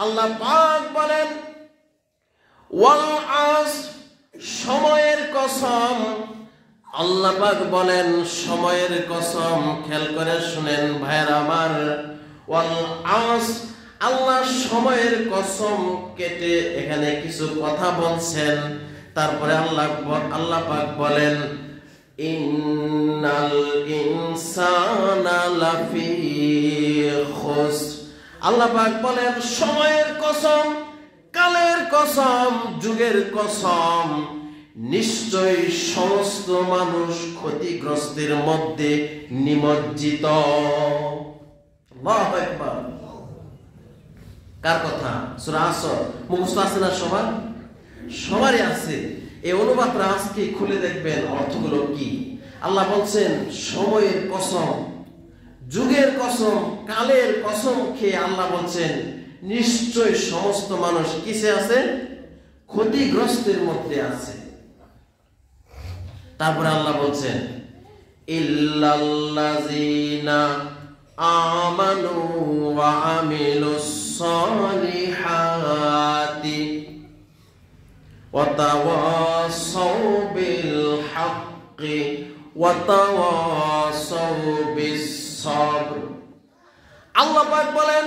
আল্লাহ পাক বলেন ওয়াল আসর, সময়ের কসম। আল্লাহ পাক বলেন সময়ের কসম। খেয়াল করে শুনেন ভাইরা আমার, ওয়াল আসর, আল্লাহ সময়ের কসম কেটে এখানে কিছু কথা বলছেন। তারপরে আল্লাহ পাক বলেন ইন্নাল ইনসানা লাফি খুসর। আল্লাহ পাক বলেন সময়ের কসম, কালের কসম, যুগের কসম, নিশ্চয়ই সমস্ত মানুষ ক্ষতিগ্রস্তের মধ্যে নিমজ্জিত। আল্লাহু আকবার। কার কথা? সূরা আসর মুখস্থ আছে না সবার? সবারই আছে। এই অনুবাদটা আজকে খুলে দেখবেন অর্থগুলো কি। আল্লাহ বলছেন সময়ের কসম, যুগের কসম, কালের কসম খেয়ে আল্লাহ বলছেন নিশ্চয় সমস্ত মানুষ কিসে আছে? ক্ষতিগ্রস্তের মধ্যে আছে। তারপরে আল্লাহ বলছেন ইল্লাল্লাযীনা আমানু ওয়া আমিলুস সালিহাতি ওয়া তাওয়াসাউ বিল হাক্কি ওয়া তাওয়াসাউ বিস সাবর। আল্লাহ পাক বলেন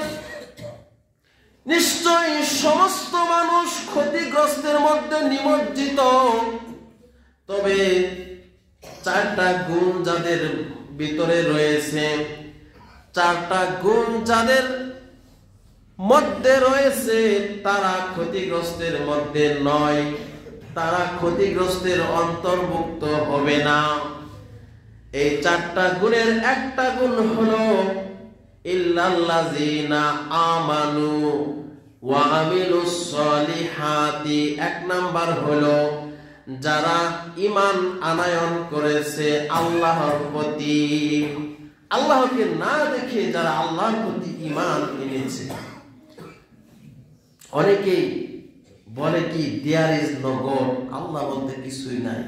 নিশ্চয়ই সমস্ত মানুষ ক্ষতিগ্রস্তের মধ্যে নিমজ্জিত, তবে চারটা গুণ যাদের ভিতরে রয়েছে, চারটা গুণ যাদের মধ্যে রয়েছে তারা ক্ষতিগ্রস্তের মধ্যে নয়, তারা ক্ষতিগ্রস্তের অন্তর্ভুক্ত হবে না। এই চারটা গুণের একটা গুণ হলো ইল্লাল্লাযীনা আমানু ওয়া আমিলুস সালিহাতি। এক নাম্বার হলো যারা ঈমান আনয়ন করেছে আল্লাহর প্রতি, আল্লাহকে না দেখে যারা আল্লাহর প্রতি ঈমান এনেছে। অনেকেই বলে কি দেয়ার ইজ নো গড, আল্লাহ বলতে কিছুই নাই।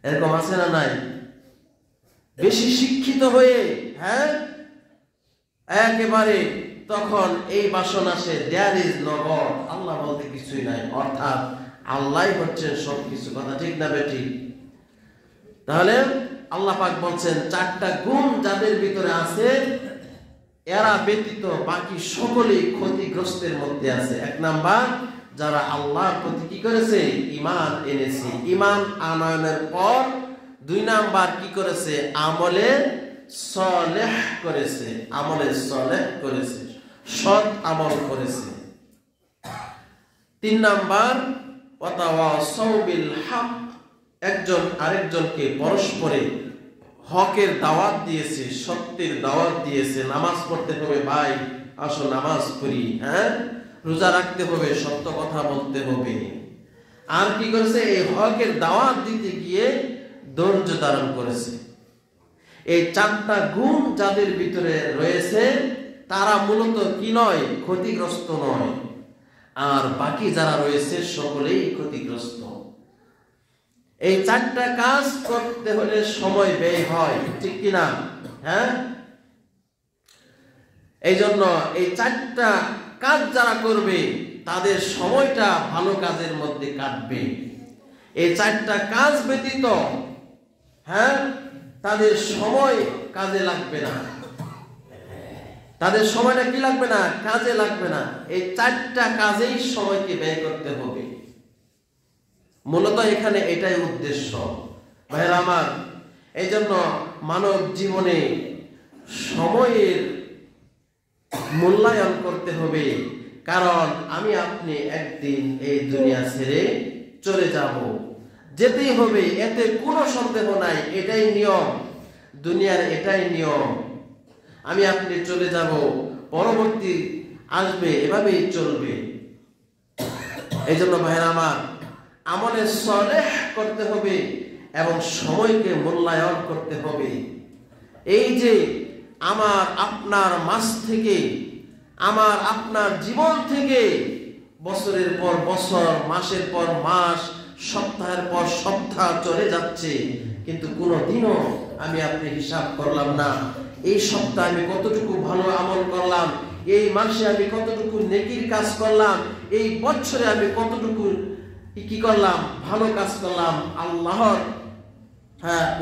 এরকম আছে না নাই? বেশি শিক্ষিত হয়ে হ্যাঁ একেবারে তখন এই বাসনা আসে দেয়ার ইজ নো গড, আল্লাহ বলতে কিছুই নাই, অর্থাৎ আল্লাহই হচ্ছেন সবকিছু। কথা ঠিক না বেঠিক? তাহলে আল্লাহ পাক বলছেন চারটা গুণ যাদের ভিতরে আছে এরা ব্যতীত বাকি সকলেই ক্ষতিগ্রস্তের মধ্যে আছে। এক নাম্বার যারা আল্লাহর প্রতি কি করেছে? ঈমান এনেছে। ঈমান আনয়নের পর দুই নাম্বার কি করেছে? আমলে সালেহ করেছে, আমলে সালেহ করেছে, সৎ আমল করেছে। তিন নাম্বার ওয়াতাওয়াসাউ বিল হক, একজন আরেকজনকে পরস্পরে হকের দাওয়াত দিয়েছে, সত্যের দাওয়াত দিয়েছে। নামাজ পড়তে হবে ভাই, আসো নামাজ পড়ি, হ্যাঁ রোজা রাখতে হবে, সত্য কথা বলতে হবে। আর কি করেছে? এই হকের দাওয়াত দিতে গিয়ে ধৈর্য ধারণ করেছে। এই চারটা গুণ যাদের ভিতরে রয়েছে তারা মূলত কি নয়? ক্ষতিগ্রস্ত নয়। আর বাকি যারা রয়েছে সকলেই ক্ষতিগ্রস্ত। এই চারটা কাজ করতে হলে সময় ব্যয় হয়, ঠিক কিনা? হ্যাঁ, এই জন্য এই চারটা কাজ যারা করবে তাদের সময়টা ভালো কাজের মধ্যে কাটবে। এই চারটা কাজ ব্যতীত হ্যাঁ তাদের সময় কাজে লাগবে না, তাদের সময়টা কি লাগবে না? কাজে লাগবে না। এই চারটা কাজেই সময়কে ব্যয় করতে হবে। মূলত এখানে এটাই উদ্দেশ্য ভাইরা আমার। এই জন্য মানব জীবনে সময়ের মূল্যায়ন করতে হবে, কারণ আমি আপনি একদিন এই দুনিয়া ছেড়ে চলে যাব, যেতেই হবে, এতে কোনো সন্দেহ নাই। এটাই নিয়ম, দুনিয়ার এটাই নিয়ম। আমি আপনি চলে যাব, পরবর্তী আসবে, এভাবেই চলবে। এই জন্য ভাইরা আমার আমলে সালেহ করতে হবে এবং সময়কে মূল্যায়ন করতে হবে। এই যে আমার আপনার মাস থেকে, আমার আপনার জীবন থেকে বছরের পর বছর, মাসের পর মাস, সপ্তাহের পর সপ্তাহ চলে যাচ্ছে, কিন্তু কোনোদিনও আমি আপনি হিসাব করলাম না এই সপ্তাহে আমি কতটুকু ভালো আমল করলাম, এই মাসে আমি কতটুকু নেকির কাজ করলাম, এই বছরে আমি কতটুকু কি করলাম, ভালো কাজ করলাম, আল্লাহর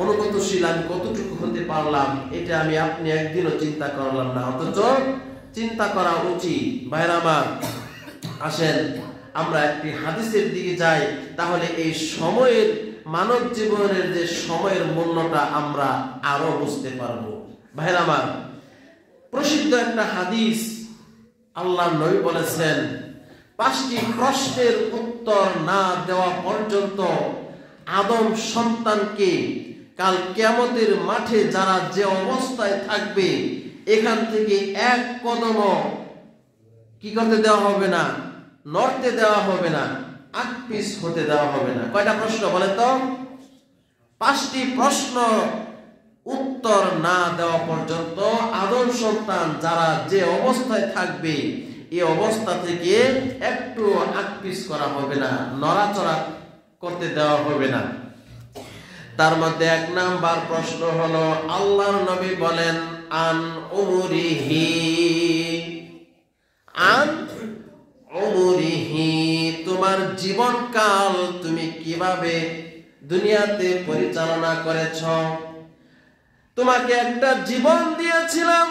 অনুগতশীল আমি কতটুকু হতে পারলাম, এটা আমি আপনি একদিনও চিন্তা করলাম না। অথচ চিন্তা করা উচিত। ভাইরা আমার, আসেন আমরা একটি হাদিসের দিকে যাই, তাহলে এই সময়ের, মানব জীবনের যে সময়ের মূল্যটা আমরা আরো বুঝতে পারবো। ভাইরা আমার, প্রসিদ্ধ একটা হাদিস, আল্লাহর নবী বলেছেন, 5টি প্রশ্নের উত্তর না দেওয়া পর্যন্ত আদম সন্তানকে কাল কিয়ামতের মাঠে যারা যে অবস্থায় থাকবে, এখান থেকে এক কদম কি করতে দেওয়া হবে না, নড়তে দেওয়া হবে না, আকপিস হতে দেওয়া হবে না। কয়টা প্রশ্ন বলে তো? 5টি প্রশ্ন উত্তর না দেওয়া পর্যন্ত আদম সন্তান যারা যে অবস্থায় থাকবে, এই অবস্থা থেকে একটু আকপিস করা হবে না, নড়াচড়া করতে দেওয়া হবে না। তার মধ্যে 1 নাম্বার প্রশ্ন হলো, আল্লাহর নবী বলেন, আন উমরিহি, আন উমরিহি, তোমার জীবনকাল তুমি কিভাবে দুনিয়াতে পরিচালনা করেছ। তোমাকে একটা জীবন দিয়েছিলাম,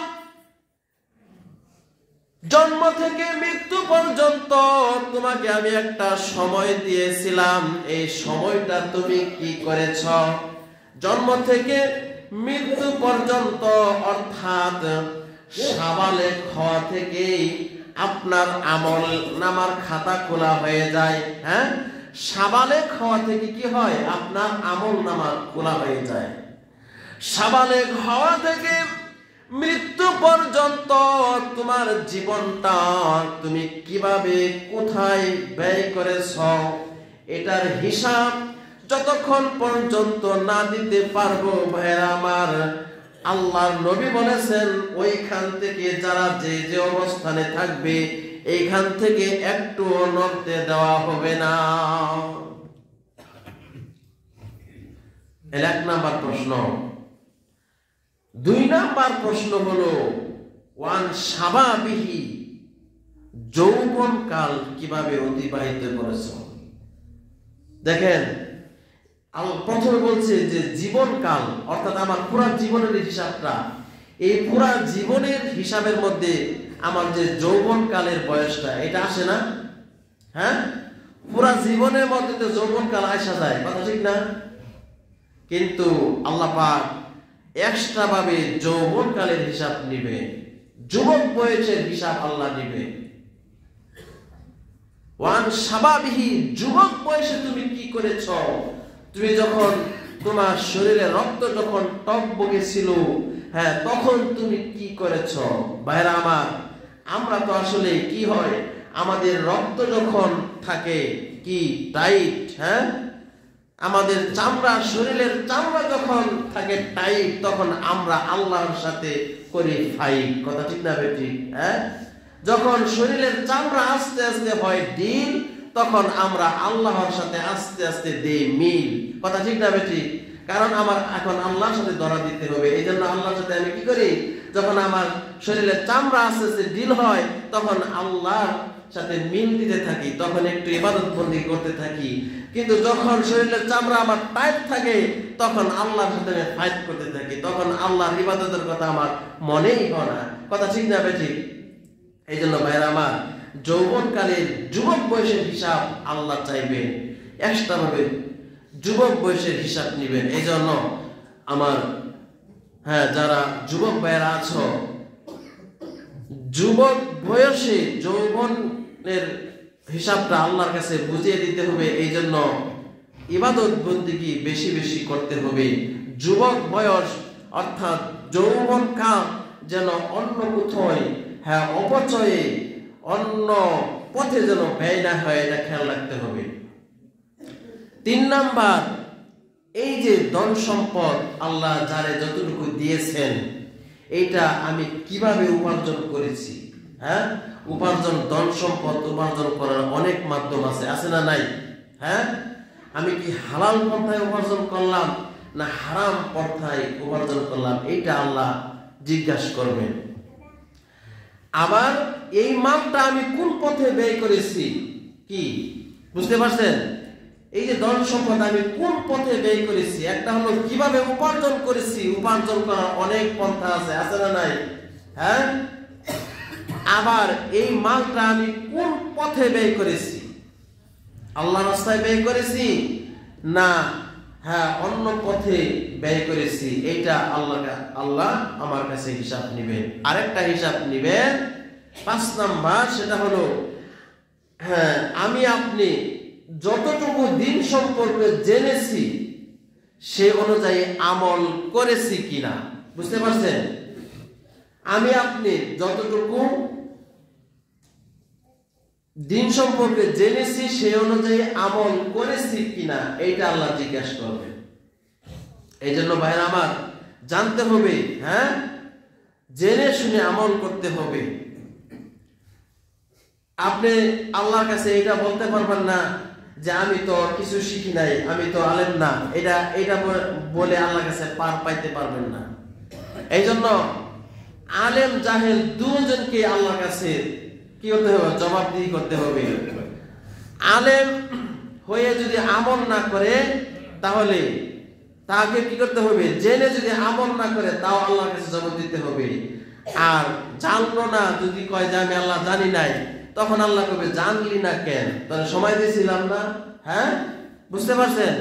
জন্ম থেকে মৃত্যু পর্যন্ত তোমাকে আমি একটা সময় দিয়েছিলাম, এই সময়টা তুমি কি করেছ? জন্ম থেকে মৃত্যু পর্যন্ত, অর্থাৎ সাবালেগ হওয়া থেকেই আপনার আমল নামার খাতা খোলা হয়ে যায়। হ্যাঁ, সাবালেগ হওয়া থেকে কি হয়? আপনার আমল নামা খোলা হয়ে যায়। সাবালেগ হওয়া থেকে মৃত্যু পর্যন্ত তোমার জীবনটা তুমি কিভাবে কোথায় ব্যয় করেছ, এটার হিসাব যতক্ষণ পর্যন্ত না দিতে পারবো, ভাইরা আমার, আল্লাহর নবী বলেছেন, ওইখান থেকে যারা যে যে অবস্থানে থাকবে, এইখান থেকে একটু নড়তে দেওয়া হবে না। 1 নাম্বার প্রশ্ন। 2 নাম্বার প্রশ্ন হলো, ওয়ান শাবাবিহি, যৌবনকাল কিভাবে অতিবাহিত করেছ। দেখেন, প্রথমে বলছে যে জীবনকাল, অর্থাৎ আমার পুরা জীবনের হিসাবটা, এই পুরা জীবনের হিসাবের মধ্যে আমার যে যৌবনকালের বয়সটা, এটা আসে না? হ্যাঁ, পুরা জীবনের মধ্যে তো যৌবনকাল আসা যায়, কথা ঠিক না? কিন্তু আল্লাহ পাক এক্সট্রা ভাবে যৌবনকালের হিসাব নিবে, যুবক বয়সের হিসাব আল্লাহ নিবে। ওয়ান শাবাবিহি, যুবক বয়সে তুমি কি করেছ, তুমি যখন তোমার শরীরে রক্ত যখন টকবকে ছিল, হ্যাঁ, তখন তুমি কি করেছ। ভাইরা আমার, আমরা তো আসলে কি হয়, আমাদের রক্ত যখন থাকে কি টাইট, হ্যাঁ, আমাদের চামড়া, শরীরের চামড়া যখন থাকে টাইট, তখন আমরা আল্লাহর সাথে করি ফাইট, কথা ঠিক না বেটি? হ্যাঁ, যখন শরীরের চামড়া আস্তে আস্তে হয় ডিল, তখন আমরা আল্লাহর সাথে আস্তে আস্তে দেই মিল, কথা ঠিক না বেটি? কারণ আমার এখন আল্লাহর সাথে ধরা দিতে হবে, এই জন্য আল্লাহর সাথে আমি কি করি, যখন আমার শরীরের চামড়া আস্তে আস্তে ডিল হয়, তখন আল্লাহর সাথে মিল দিতে থাকি, তখন একটু ইবাদত বন্দি করতে থাকি। কিন্তু যখন শরীরের চামড়া আমার টাইট থাকে, তখন আল্লাহর সাথে আমি ফাইট করতে থাকি, তখন আল্লাহর ইবাদতের কথা আমার মনেই হয় না, কথা ঠিক না বেটি? এই জন্য ভাইরা আমার, যৌবনকালের যুবক বয়সের হিসাব আল্লাহ চাইবেন, এক্সট্রা ভাবে যুবক বয়সের হিসাব নিবেন। এই জন্য আমার, হ্যাঁ, যারা যুবক ভাইরা আছো, যুবক বয়সে যৌবনের হিসাবটা আল্লাহর কাছে বুঝিয়ে দিতে হবে। এই জন্য ইবাদত বন্দেগী বেশি বেশি করতে হবে। যুবক বয়স অর্থাৎ যৌবন কাল যেন অন্য কোথায়, হ্যাঁ, অপচয়ে অন্য পথে যেন ব্যয় না হয়, এটা খেয়াল রাখতে হবে। 3 নাম্বার, এই যে ধন সম্পদ আল্লাহ যারে যতটুকু দিয়েছেন, এইটা আমি কিভাবে উপার্জন করেছি। হ্যাঁ, উপার্জন, ধন সম্পদ উপার্জন করার অনেক মাধ্যম আছে, আছে না নাই? হ্যাঁ, আমি কি হালাল পন্থায় উপার্জন করলাম না হারাম পন্থায় উপার্জন করলাম, এইটা আল্লাহ জিজ্ঞাসা করবেন। আবার এই মালটা আমি কোন পথে ব্যয় করেছি, কি বুঝতে পারছেন? এই যে ধন সম্পদ আমি কোন পথে ব্যয় করেছি, একটা হলো কিভাবে উপার্জন করেছি, উপার্জন করার অনেক পন্থা আছে না নাই? হ্যাঁ, আবার এই মালটা আমি কোন পথে ব্যয় করেছি, আল্লাহর রাস্তায় ব্যয় করেছি না হ্যাঁ অন্য পথে ব্যয় করেছি, এইটা আল্লাহ আমার কাছে হিসাব নেবেন। আরেকটা হিসাব নেবেন 5 নাম্বার, সেটা হলো হ্যাঁ আমি আপনি যতটুকু দিন সম্পর্কে জেনেছি সে অনুযায়ী আমল করেছি কিনা। বুঝতে পারছেন? আমি আপনি যতটুকু দিন সম্পর্কে জেনেছি সে অনুযায়ী আমল করেছি কিনা, এইটা আল্লাহ জিজ্ঞাসা করবে। এই জন্য ভাইরা আমার জানতে হবে, হ্যাঁ জেনে শুনে আমল করতে হবে। আপনি আল্লাহর কাছে এটা বলতে পারবেন না যে আমি তো কিছু শিখি নাই, আমি তো আলেম না, এটা বলে আল্লাহর কাছে পার পাইতে পারবেন না। এই জন্য আলেম জাহেল দুজনকে আল্লাহর কাছে কি করতে হবে? জবাবদিহি করতে হবে। আলেম হয়ে যদি আমল না করে তাহলে তাকে কি করতে হবে? জেনে যদি আমল না করে তাও আল্লাহর কাছে জবাব দিতে হবে। আর জানলো না যদি কয় যে আমি আল্লাহ জানি নাই, তখন আল্লাহ কবে জানলি না কেন, তাহলে সময় দিয়েছিলাম না। হ্যাঁ, বুঝতে পারছেন?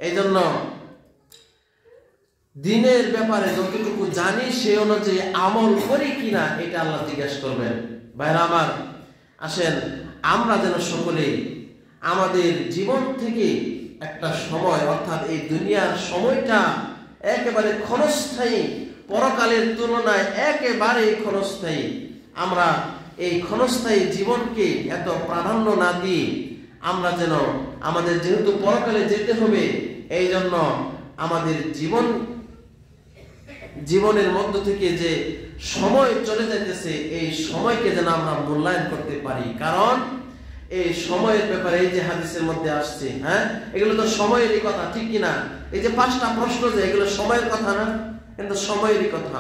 এই জন্য দিনের ব্যাপারে যতটুকু জানি সে অনুযায়ী আমল করি কিনা এটা আল্লাহ জিজ্ঞাসা করবেন। ভাইরা আমার আসেন আমরা যেন সকলে আমাদের জীবন থেকে একটা সময়, অর্থাৎ এই দুনিয়ার সময়টা একেবারে ক্ষণস্থায়ী, পরকালের তুলনায় একেবারে ক্ষণস্থায়ী, আমরা এই ক্ষণস্থায়ী জীবনকে এত প্রাধান্য না দিয়ে আমরা যেন আমাদের যেহেতু পরকালে যেতে হবে, এই জন্য আমাদের জীবনের মধ্য থেকে যে সময় চলে যাইতেছে এই সময়কে যেন আমরা মূল্যায়ন করতে পারি। কারণ এই সময়ের ব্যাপারে এই যে হাদিসের মধ্যে আসছে, হ্যাঁ এগুলো তো সময়েরই কথা, ঠিক কিনা? এই যে 5টা প্রশ্ন যে এগুলো সময়ের কথা না, কিন্তু সময়েরই কথা।